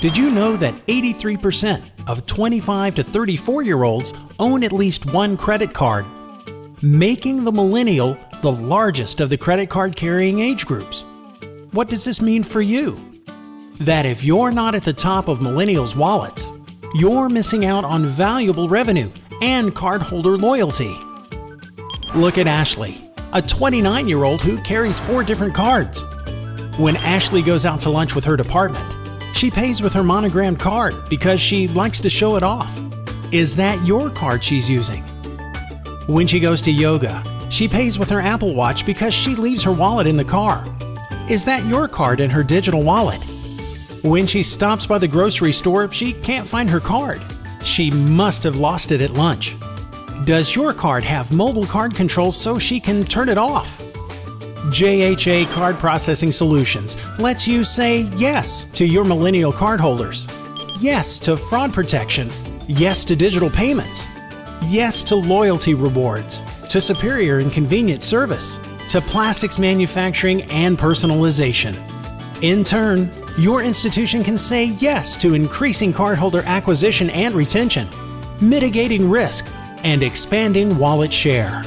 Did you know that 83% of 25 to 34-year-olds own at least one credit card, making the Millennial the largest of the credit card carrying age groups? What does this mean for you? That if you're not at the top of Millennials' wallets, you're missing out on valuable revenue and cardholder loyalty. Look at Ashley, a 29-year-old who carries 4 different cards. When Ashley goes out to lunch with her department, she pays with her monogrammed card because she likes to show it off. Is that your card she's using? When she goes to yoga, she pays with her Apple Watch because she leaves her wallet in the car. Is that your card in her digital wallet? When she stops by the grocery store, she can't find her card. She must have lost it at lunch. Does your card have mobile card controls so she can turn it off? JHA Card Processing Solutions lets you say yes to your Millennial cardholders, yes to fraud protection, yes to digital payments, yes to loyalty rewards, to superior and convenient service, to plastics manufacturing and personalization. In turn, your institution can say yes to increasing cardholder acquisition and retention, mitigating risk, and expanding wallet share.